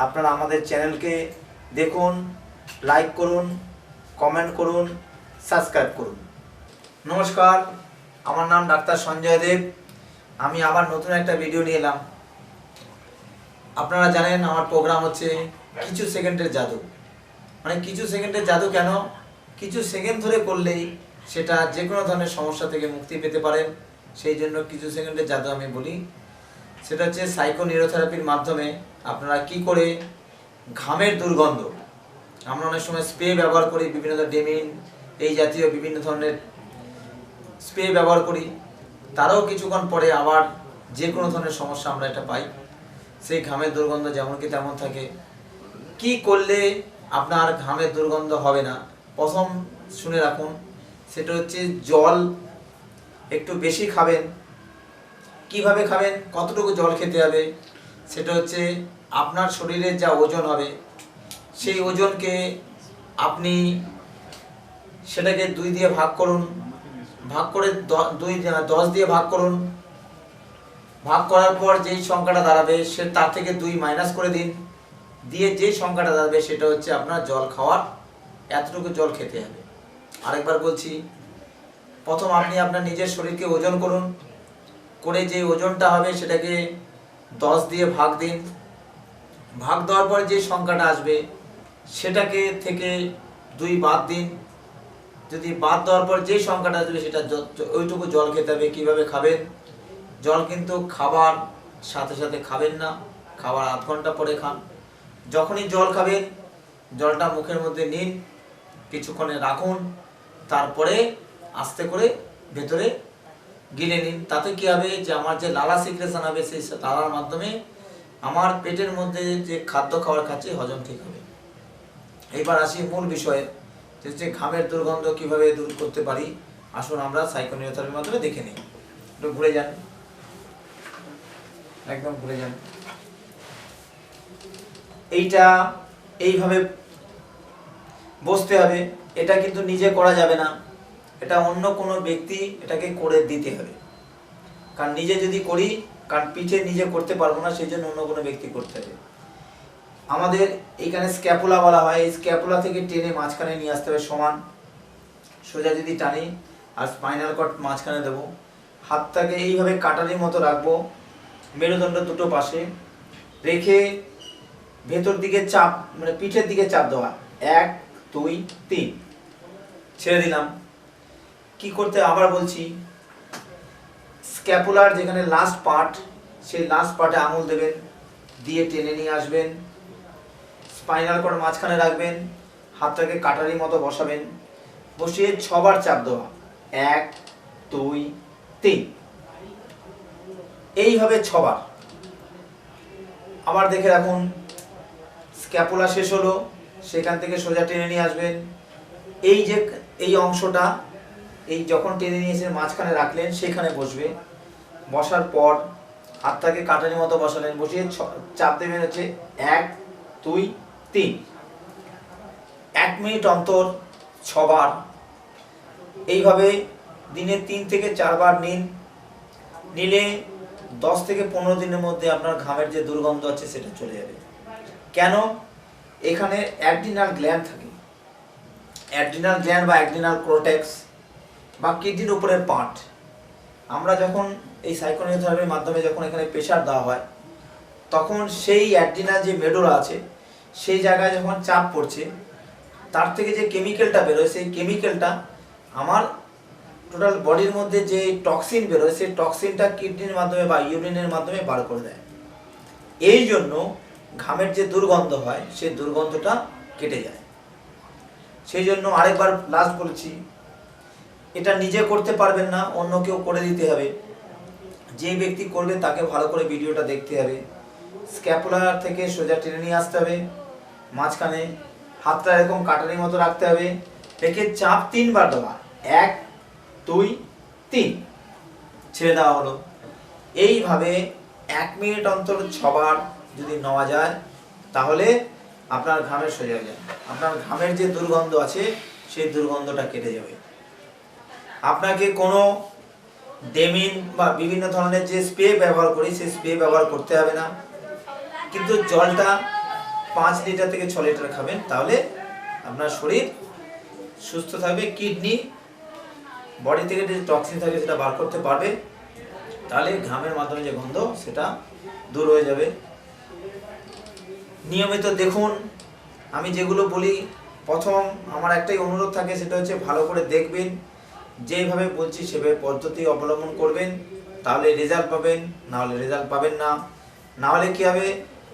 আপনারা আমাদের চ্যানেলকে দেখুন, লাইক করুন, কমেন্ট করুন, সাবস্ক্রাইব করুন। নমস্কার, আমার নাম ডাক্তার সঞ্জয় দেব। আমি আবার নতুন একটা ভিডিও নিয়ে এলাম। আপনারা জানেন আমার প্রোগ্রাম হচ্ছে কিছু সেকেন্ডের জাদু। মানে কিছু সেকেন্ডের জাদু কেন? কিছু সেকেন্ড ধরে করলেই সেটা যে কোনো ধরনের সমস্যা থেকে মুক্তি পেতে পারেন। সেই জন্য কিছু সেকেন্ডের জাদু আমি বলি। সেটা হচ্ছে সাইকোনিউরোথেরাপির মাধ্যমে আপনারা কি করে ঘামের দুর্গন্ধ, আমরা অনেক সময় স্প্রে ব্যবহার করি, বিভিন্ন ধরনের ডেমিন এই জাতীয় বিভিন্ন ধরনের স্প্রে ব্যবহার করি, তারও কিছুক্ষণ পরে আবার যে কোনো ধরনের সমস্যা আমরা এটা পাই। সেই ঘামের দুর্গন্ধ যেমন কি তেমন থাকে। কি করলে আপনার ঘামের দুর্গন্ধ হবে না? প্রথম শুনে রাখুন, সেটা হচ্ছে জল একটু বেশি খাবেন। কিভাবে খাবেন, কতটুকু জল খেতে হবে? সেটা হচ্ছে আপনার শরীরের যা ওজন হবে সেই ওজনকে আপনি সেটাকে 2 দিয়ে ভাগ করুন, ভাগ করে 10 দিয়ে ভাগ করুন। ভাগ করার পর যেই সংখ্যাটা দাঁড়াবে সে তার থেকে 2 মাইনাস করে দিন, দিয়ে যেই সংখ্যাটা দাঁড়াবে সেটা হচ্ছে আপনার জল খাওয়ার, এতটুকু জল খেতে হবে। আরেকবার বলছি, প্রথম আপনি আপনার নিজের শরীরকে ওজন করুন, করে যে ওজনটা হবে সেটাকে 10 দিয়ে ভাগ দিন। ভাগ দেওয়ার পর যে সংখ্যাটা আসবে সেটাকে থেকে 2 বাদ দিন। যদি বাদ দেওয়ার পর যে সংখ্যাটা আসবে সেটা ওইটুকু জল খেতে হবে। কীভাবে খাবেন? জল কিন্তু খাবার সাথে সাথে খাবেন না, খাবার আধ ঘন্টা পরে খান। যখনই জল খাবেন জলটা মুখের মধ্যে নিন, কিছুক্ষণে রাখুন, তারপরে আস্তে করে ভেতরে গিলে নিন। তাতে কী হবে, যে আমার যে লালা সিক্রেশন হবে সেই লালার মাধ্যমে আমার পেটের মধ্যে যে খাদ্য খাবার খাচ্ছি হজম ঠিক হবে। এবার আসি মূল বিষয়ে, যে ঘামের দুর্গন্ধ কিভাবে দূর করতে পারি। আসুন আমরা সাইকোনিউরোথেরাপির মাধ্যমে দেখে নিই। একটু ঘুরে যান, একদম ঘুরে যান। এইটা এইভাবে বসতে হবে। এটা কিন্তু নিজে করা যাবে না, এটা অন্য কোনো ব্যক্তি এটাকে করে দিতে হবে। কারণ নিজে যদি করি, কারণ পিঠে নিজে করতে পারবো না, সেই জন্য অন্য কোনো ব্যক্তি করতে হবে। আমাদের এইখানে স্ক্যাপুলা বলা হয়, এই স্ক্যাপুলা থেকে টেনে মাঝখানে নিয়ে আসতে হবে সমান। সোজা যদি টানি আর স্পাইনাল কর্ড মাঝখানে দেবো। হাতটাকে এইভাবে কাটারির মতো রাখবো, মেরুদণ্ড দুটো পাশে রেখে ভেতর দিকে চাপ, মানে পিঠের দিকে চাপ দেওয়া। 1 2 3 ছেড়ে দিলাম। কি করতে আবার বলছি, স্ক্যাপুলার যেখানে লাস্ট পার্ট, সেই লাস্ট পার্টে আঙুল দেবেন, দিয়ে টেনে নিয়ে আসবেন। স্পাইনাল কর্ড মাঝখানে রাখবেন, হাতটাকে কাটারির মতো বসাবেন, বসিয়ে 6 বার চাপ দেওয়া। 1 2 3 এইভাবে 6 বার। আবার দেখে রাখুন, স্ক্যাপুলা শেষ হলো, সেখান থেকে সোজা টেনে নিয়ে আসবেন। এই যে এই অংশটা, এই যখন টেনে নিয়ে এসে মাঝখানে রাখলেন সেখানে বসবে। বসার পর হাতটাকে কাটারির মতো বসালেন, বসিয়ে চাপ দেবেন হচ্ছে 1 2 3। 1 মিনিট অন্তর 6 বার। এইভাবে দিনে 3 থেকে 4 বার নিন। নিলে 10 থেকে 15 দিনের মধ্যে আপনার ঘামের যে দুর্গন্ধ আছে সেটা চলে যাবে। কেন? এখানে অ্যাড্রিনাল গ্ল্যান্ড থাকে। অ্যাড্রিনাল গ্ল্যান্ড বা অ্যাড্রিনাল কর্টেক্স বা কিডনির উপরের পার্ট। আমরা যখন এই সাইকোনিউরোথেরাপির মাধ্যমে যখন এখানে প্রেশার দেওয়া হয়, তখন সেই অ্যাড্রিনাল যে মেডুলা আছে সেই জায়গায় যখন চাপ পড়ছে, তার থেকে যে কেমিক্যালটা বেরোয়, সেই কেমিক্যালটা আমার টোটাল বডির মধ্যে যে টক্সিন বেরোয়, সেই টক্সিনটা কিডনির মাধ্যমে বা ইউরিনের মাধ্যমে বার করে দেয়। এই জন্য ঘামের যে দুর্গন্ধ হয় সেই দুর্গন্ধটা কেটে যায়। সেই জন্য আরেকবার লাস্ট বলেছি, এটা নিজে করতে পারবেন না, অন্য কেউ করে দিতে হবে। যে ব্যক্তি করবে তাকে ভালো করে ভিডিওটা দেখতে হবে। স্ক্যাপুলার থেকে সোজা টেনে নিয়ে আসতে হবে, মাঝখানে হাতটা এরকম কাটারির মতো রাখতে হবে, রেখে চাপ 3 বার দেওয়া। 1 2 3 ছেড়ে দেওয়া হলো। এইভাবে 1 মিনিট অন্তর 6 বার যদি নেওয়া যায়, তাহলে আপনার ঘামের সোজা হয়ে যাবে। আপনার ঘামের যে দুর্গন্ধ আছে সেই দুর্গন্ধটা কেটে যাবে। আপনাকে কোনো ডেমিন বা বিভিন্ন ধরনের যে স্প্রে ব্যবহার করি সেই স্প্রে ব্যবহার করতে হবে না। কিন্তু জলটা 5 লিটার থেকে 6 লিটার খাবেন, তাহলে আপনার শরীর সুস্থ থাকবে, কিডনি বডি থেকে যে টক্সিন থাকে সেটা বার করতে পারবে, তাহলে ঘামের মাধ্যমে যে গন্ধ সেটা দূর হয়ে যাবে। নিয়মিত দেখুন আমি যেগুলো বলি। প্রথম আমার একটাই অনুরোধ থাকে, সেটা হচ্ছে ভালো করে দেখবেন, যেভাবে বলছি সেভাবে পদ্ধতি অবলম্বন করবেন, তাহলে রেজাল্ট পাবেন, না হলে রেজাল্ট পাবেন না। না হলে কী হবে,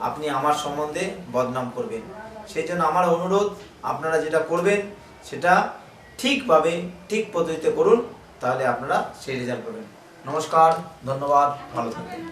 আপনি আমার সম্বন্ধে বদনাম করবেন। সেই জন্য আমার অনুরোধ, আপনারা যেটা করবেন সেটা ঠিকভাবে ঠিক পদ্ধতিতে করুন, তাহলে আপনারা সেই রেজাল্ট পাবেন। নমস্কার, ধন্যবাদ, ভালো থাকবেন।